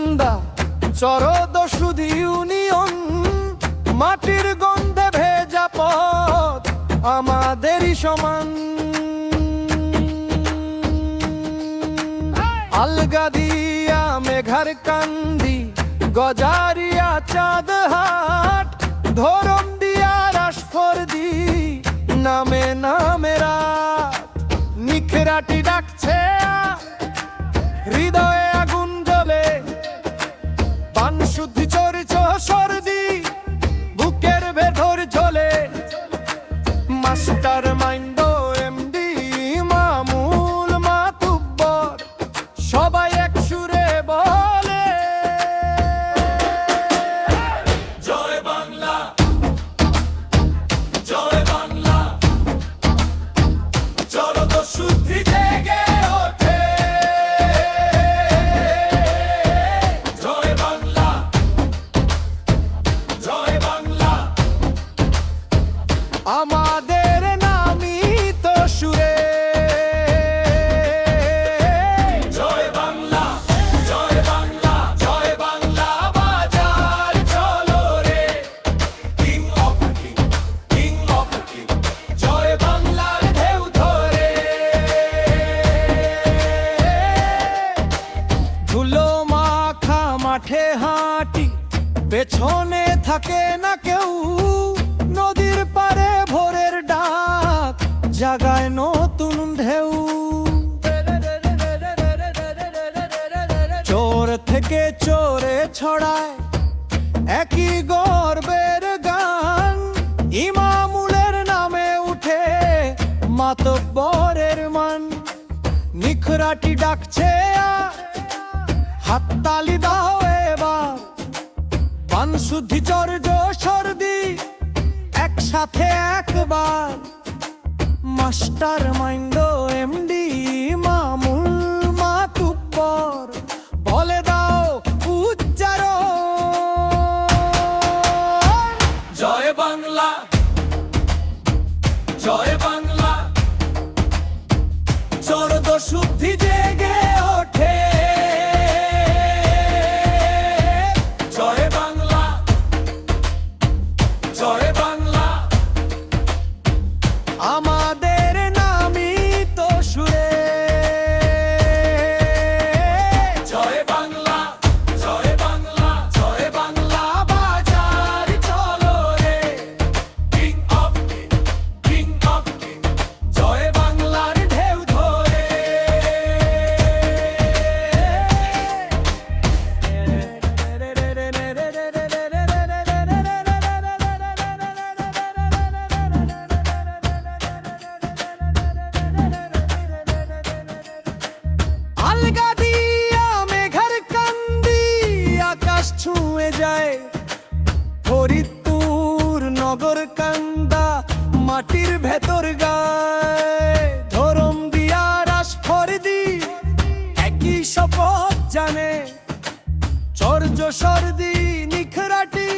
কান্দা চরদ সুধি ইউনিয়ন, মাটির গন্ধে ভেজা পথ আমাদেরই সমান। আলগাদিয়া মেঘার কান্দি, গজারিয়া চাঁদহাট, ধরম দিয়া রাসফর্দি, নামে নামে রাত। নিখরাটি ডাকছে হৃদয়ে আগুন জ্বলে, পান শুদ্ধি চরিচ সর্দি বুকের ভেতর ঝোলে। মাস্টার মাইন্ড এমডি মামুল মাতুব্বর, সবাই এক সুরে বলে জয় বাংলা, জয় বাংলা। চরদ শুদ্ধি জেগে ওঠে, জয় বাংলা, জয় বাংলা। আমাদের নামই তো সুরে জয় বাংলা, জয় বাংলা, জয় বাংলা। বাজার চলো রে, king of king, king of king, জয় বাংলার ঢেউ ধরে। ধুলো মাখা মাঠে হাঁটি, পেছনে থাকে না কেউ। নদীর পারে ভোরের ডাক জাগায় নতুন ঢেউ। চোর থেকে চোরে ছড়ায় একই গর্বের গান, ইমামুলের নামে উঠে মাতব্বরের মান। নিখরাটি ডাকছে হাততালি দাও এবার, পান শুদ্ধি চর্য সর্দি একসাথে একবার। মাস্টার মাইন্ড এমডি মামুল মাতুব্বর, বলে দাও উচ্চারণ জয় বাংলা, জয় বাংলা। চরদ শুদ্ধি জেগে ওঠে, জয় বাংলা, জয় বাংলা। আমাদের নামই তো সুরে জয় বাংলা, জয় বাংলা, জয় বাংলা। বাজার চলো রে, king of king, king of king, জয় বাংলার ঢেউ ধরে। আলগাদিয়া মেঘার কান্দি, আকাশ ছুঁয়ে যায়। ফরিদপুর নগর কান্দা, মাটির ভেতর গায়। ধরম দিয়া রাসফর্দি একই শপথ জানে, চর্য সর্দি নিখরাটি